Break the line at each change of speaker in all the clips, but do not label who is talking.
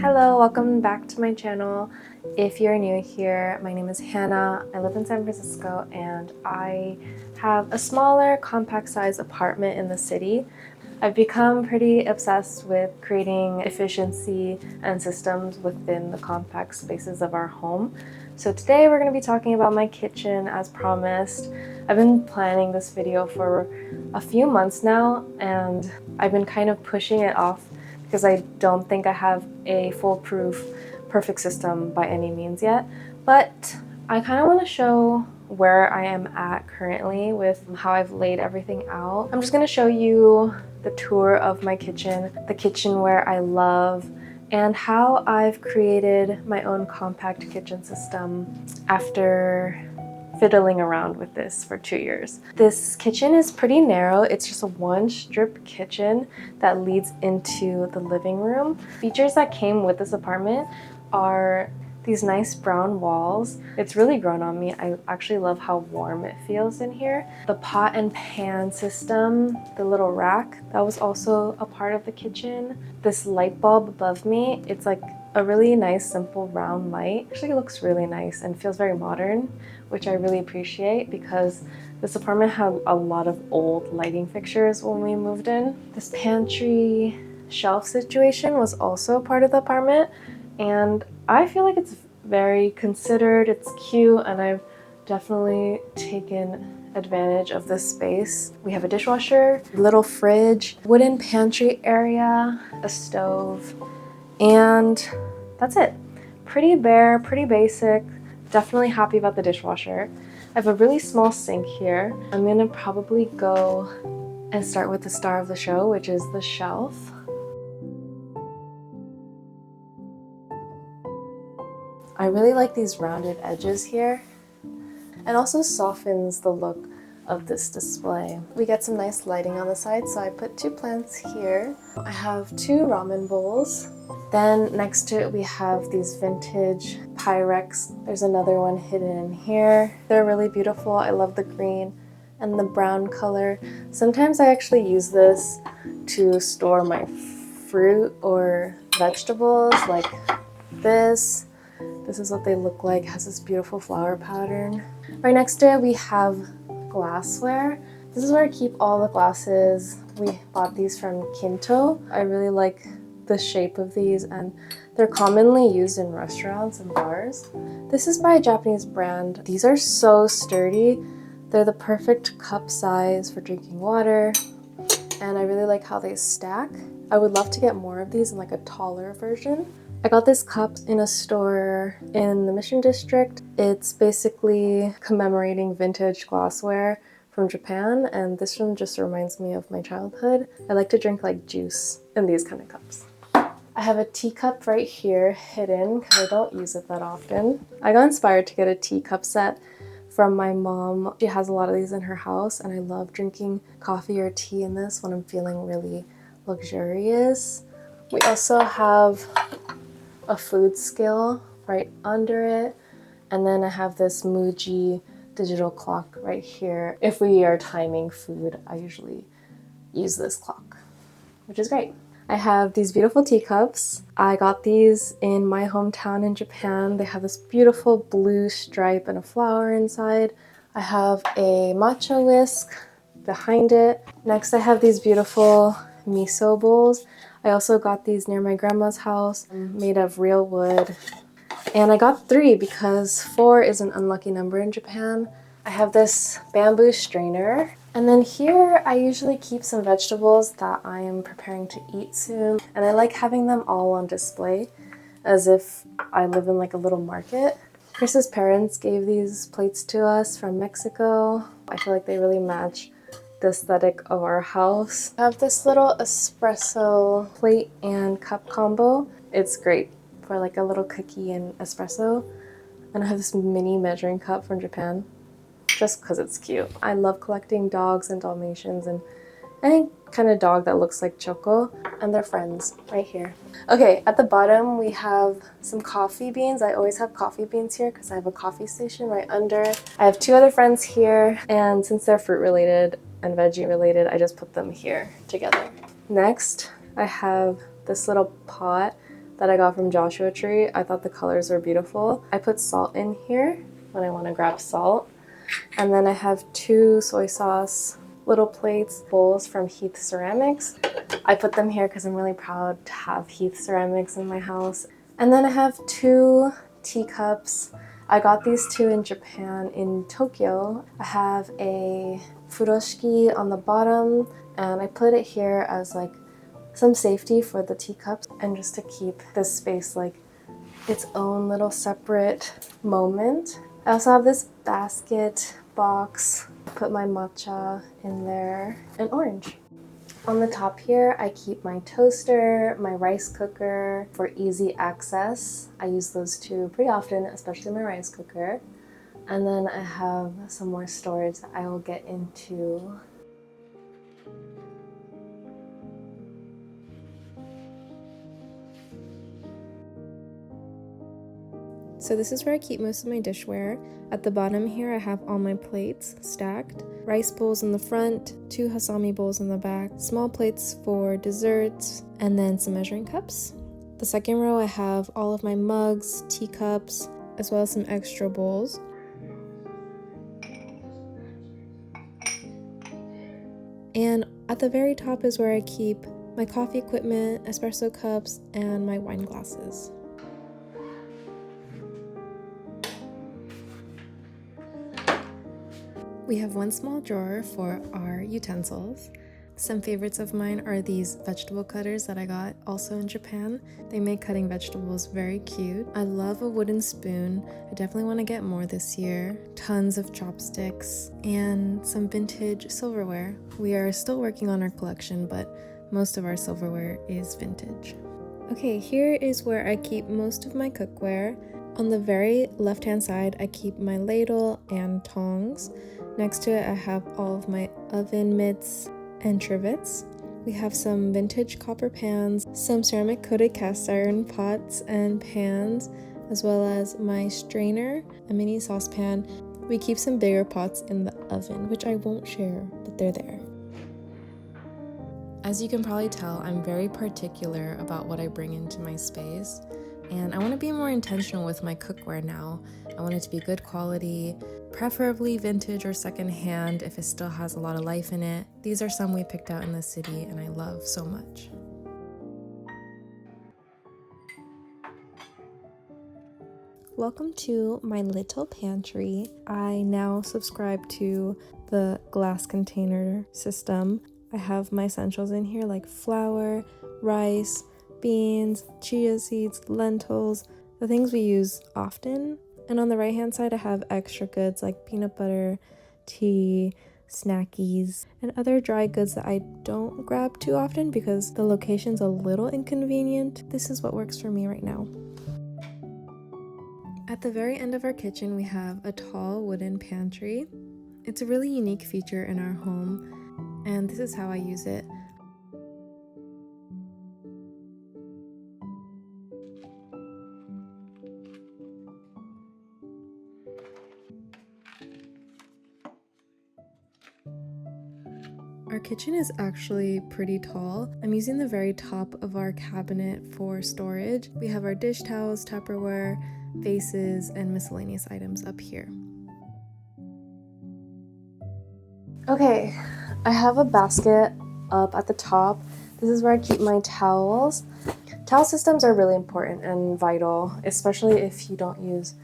Hello, welcome back to my channel. If you're new here, my name is Hannah. I live in San Francisco and I have a smaller, compact size apartment in the city. I've become pretty obsessed with creating efficiency and systems within the compact spaces of our home. So today we're going to be talking about my kitchen as promised. I've been planning this video for a few months now and I've been kind of pushing it off because I don't think I have a foolproof, perfect system by any means yet. But I kind of want to show where I am at currently with how I've laid everything out. I'm just going to show you the tour of my kitchen, the kitchenware I love, and how I've created my own compact kitchen system after fiddling around with this for 2 years. This kitchen is pretty narrow. It's just a one strip kitchen that leads into the living room. Features that came with this apartment are these nice brown walls. It's really grown on me. I actually love how warm it feels in here. The pot and pan system, the little rack, that was also a part of the kitchen. This light bulb above me, it's like a really nice simple round light. Actually, it looks really nice and feels very modern, which I really appreciate because this apartment had a lot of old lighting fixtures when we moved in. This pantry shelf situation was also part of the apartment, and I feel like it's very considered, it's cute, and I've definitely taken advantage of this space. We have a dishwasher, little fridge, wooden pantry area, a stove, and that's it. Pretty bare, pretty basic. Definitely happy about the dishwasher. I have a really small sink here. I'm gonna probably go and start with the star of the show, which is the shelf. I really like these rounded edges here. It also softens the look of this display. We get some nice lighting on the side, so I put 2 plants here. I have 2 ramen bowls. Then next to it we have these vintage Pyrex. There's another one hidden in here. They're really beautiful. I love the green and the brown color. Sometimes I actually use this to store my fruit or vegetables like this. This is what they look like. It has this beautiful flower pattern. Right next to it we have glassware. This is where I keep all the glasses. We bought these from Kinto. I really like the shape of these and they're commonly used in restaurants and bars. This is by a Japanese brand. These are so sturdy. They're the perfect cup size for drinking water and I really like how they stack. I would love to get more of these in like a taller version. I got this cup in a store in the Mission District. It's basically commemorating vintage glassware from Japan, and this one just reminds me of my childhood. I like to drink like juice in these kind of cups. I have a teacup right here hidden because I don't use it that often. I got inspired to get a teacup set from my mom. She has a lot of these in her house and I love drinking coffee or tea in this when I'm feeling really luxurious. We also have a food scale right under it, and then I have this Muji digital clock right here. If we are timing food, I usually use this clock, which is great. I have these beautiful teacups. I got these in my hometown in Japan. They have this beautiful blue stripe and a flower inside. I have a matcha whisk behind it. Next I have these beautiful miso bowls. I also got these near my grandma's house, made of real wood. And I got 3 because 4 is an unlucky number in Japan. I have this bamboo strainer. And then here I usually keep some vegetables that I am preparing to eat soon. And I like having them all on display as if I live in like a little market. Chris's parents gave these plates to us from Mexico. I feel like they really match the aesthetic of our house. I have this little espresso plate and cup combo. It's great for like a little cookie and espresso. And I have this mini measuring cup from Japan just because it's cute. I love collecting dogs and Dalmatians and any kind of dog that looks like Choco and their friends right here. Okay, at the bottom we have some coffee beans. I always have coffee beans here because I have a coffee station right under it. I have 2 other friends here, and since they're fruit related and veggie related, I just put them here together. Next, I have this little pot that I got from Joshua Tree. I thought the colors were beautiful. I put salt in here when I want to grab salt. And then I have 2 soy sauce little plates, bowls from Heath Ceramics. I put them here because I'm really proud to have Heath Ceramics in my house. And then I have 2 teacups. I got these 2 in Japan in Tokyo. I have a furoshiki on the bottom, and I put it here as like some safety for the teacups and just to keep this space like its own little separate moment. I also have this basket box. Put my matcha in there and orange. On the top here, I keep my toaster, my rice cooker for easy access. I use those 2 pretty often, especially my rice cooker. And then I have some more storage that I will get into. So this is where I keep most of my dishware. At the bottom here, I have all my plates stacked. Rice bowls in the front, 2 hasami bowls in the back, small plates for desserts, and then some measuring cups. The second row, I have all of my mugs, teacups, as well as some extra bowls. And at the very top is where I keep my coffee equipment, espresso cups, and my wine glasses. We have 1 small drawer for our utensils. Some favorites of mine are these vegetable cutters that I got also in Japan. They make cutting vegetables very cute. I love a wooden spoon. I definitely want to get more this year. Tons of chopsticks and some vintage silverware. We are still working on our collection, but most of our silverware is vintage. Okay, here is where I keep most of my cookware. On the very left-hand side, I keep my ladle and tongs. Next to it, I have all of my oven mitts and trivets. We have some vintage copper pans, some ceramic coated cast iron pots and pans, as well as my strainer, a mini saucepan. We keep some bigger pots in the oven, which I won't share, but they're there. As you can probably tell, I'm very particular about what I bring into my space, and I want to be more intentional with my cookware now. I want it to be good quality, preferably vintage or secondhand if it still has a lot of life in it. These are some we picked out in the city and I love so much. Welcome to my little pantry. I now subscribe to the glass container system. I have my essentials in here like flour, rice, beans, chia seeds, lentils, the things we use often. And on the right hand side, I have extra goods like peanut butter, tea, snackies, and other dry goods that I don't grab too often because the location's a little inconvenient. This is what works for me right now. At the very end of our kitchen, we have a tall wooden pantry. It's a really unique feature in our home, and this is how I use it. Our kitchen is actually pretty tall. I'm using the very top of our cabinet for storage. We have our dish towels, Tupperware, vases, and miscellaneous items up here. Okay, I have a basket up at the top. This is where I keep my towels. Towel systems are really important and vital, especially if you don't use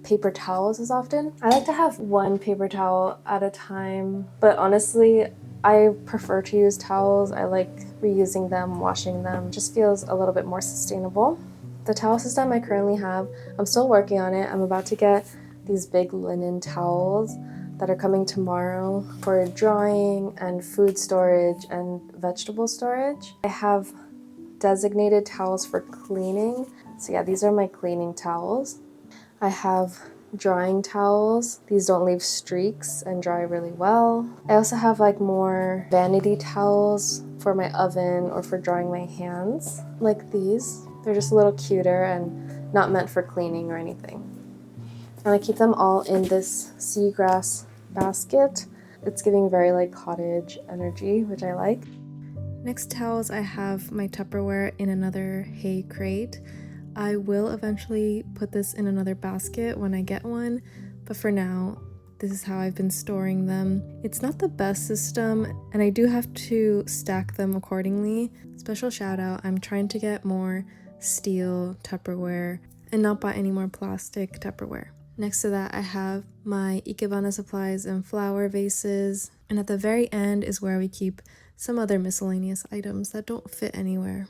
paper towels as often. I like to have 1 paper towel at a time, but honestly, I prefer to use towels. I like reusing them, washing them. It just feels a little bit more sustainable. The towel system I currently have, I'm still working on it. I'm about to get these big linen towels that are coming tomorrow for drying and food storage and vegetable storage. I have designated towels for cleaning. So yeah, these are my cleaning towels. I have drying towels. These don't leave streaks and dry really well. I also have like more vanity towels for my oven or for drying my hands, like these. They're just a little cuter and not meant for cleaning or anything. And I keep them all in this seagrass basket. It's giving very like cottage energy, which I like. Next towels, I have my Tupperware in another hay crate. I will eventually put this in another basket when I get one, but for now, this is how I've been storing them. It's not the best system, and I do have to stack them accordingly. Special shout out, I'm trying to get more steel Tupperware and not buy any more plastic Tupperware. Next to that, I have my Ikebana supplies and flower vases, and at the very end is where we keep some other miscellaneous items that don't fit anywhere.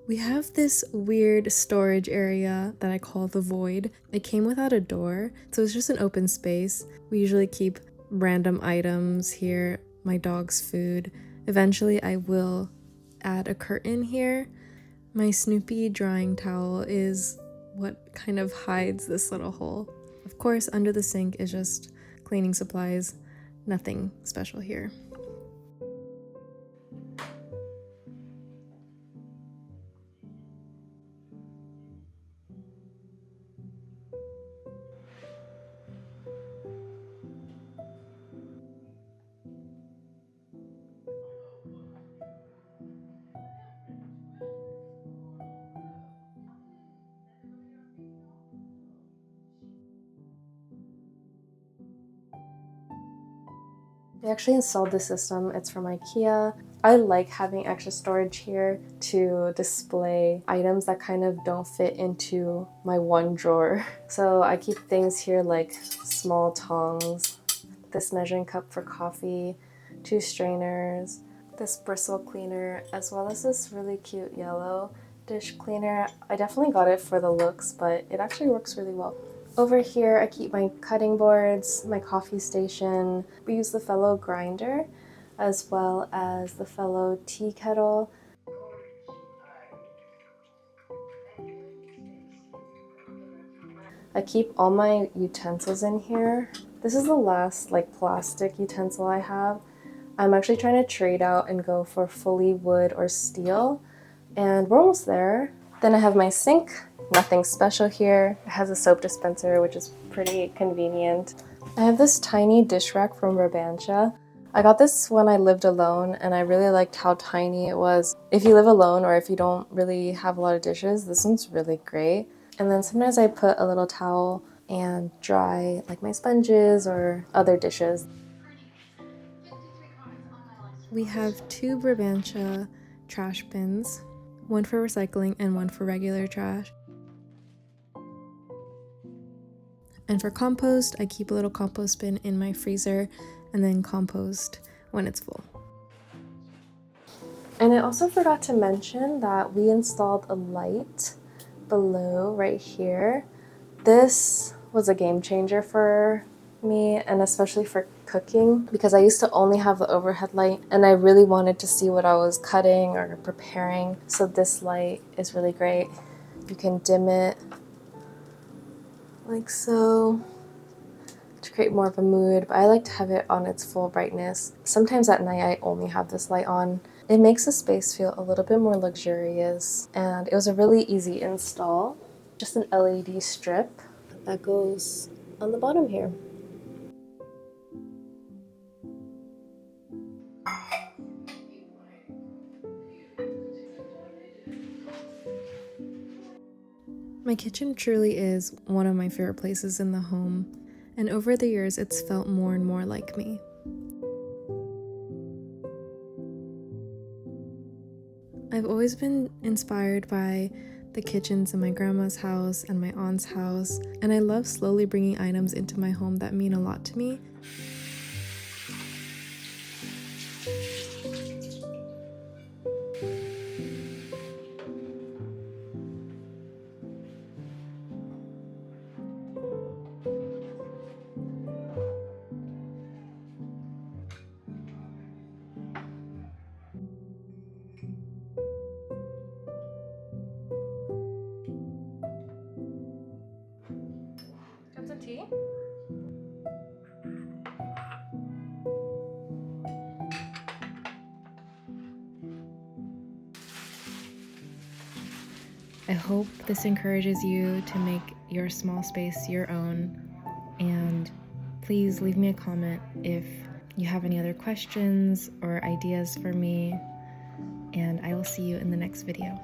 We have this weird storage area that I call the void. It came without a door, so it's just an open space. We usually keep random items here, my dog's food. Eventually I will add a curtain here. My Snoopy drying towel is what kind of hides this little hole. Of course, under the sink is just cleaning supplies, nothing special here. I actually installed this system. It's from IKEA. I like having extra storage here to display items that kind of don't fit into my one drawer. So I keep things here like small tongs, this measuring cup for coffee, 2 strainers, this bristle cleaner, as well as this really cute yellow dish cleaner. I definitely got it for the looks, but it actually works really well. Over here, I keep my cutting boards, my coffee station. We use the fellow grinder as well as the fellow tea kettle. I keep all my utensils in here. This is the last plastic utensil I have. I'm actually trying to trade out and go for fully wood or steel, and we're almost there. Then I have my sink. Nothing special here. It has a soap dispenser, which is pretty convenient. I have this tiny dish rack from Rabancha. I got this when I lived alone, and I really liked how tiny it was. If you live alone or if you don't really have a lot of dishes, this one's really great. And then sometimes I put a little towel and dry like my sponges or other dishes. We have 2 Brabantia trash bins, one for recycling and one for regular trash. And for compost, I keep a little compost bin in my freezer and then compost when it's full. And I also forgot to mention that we installed a light below right here. This was a game changer for me, and especially for cooking, because I used to only have the overhead light and I really wanted to see what I was cutting or preparing. So this light is really great. You can dim it like so to create more of a mood, but I like to have it on its full brightness. Sometimes at night I only have this light on. It makes the space feel a little bit more luxurious, and it was a really easy install. Just an LED strip that goes on the bottom here. My kitchen truly is one of my favorite places in the home, and over the years it's felt more and more like me. I've always been inspired by the kitchens in my grandma's house and my aunt's house, and I love slowly bringing items into my home that mean a lot to me. Got some tea? I hope this encourages you to make your small space your own, and please leave me a comment if
you have any other questions or ideas for me, and I will see you in the next video.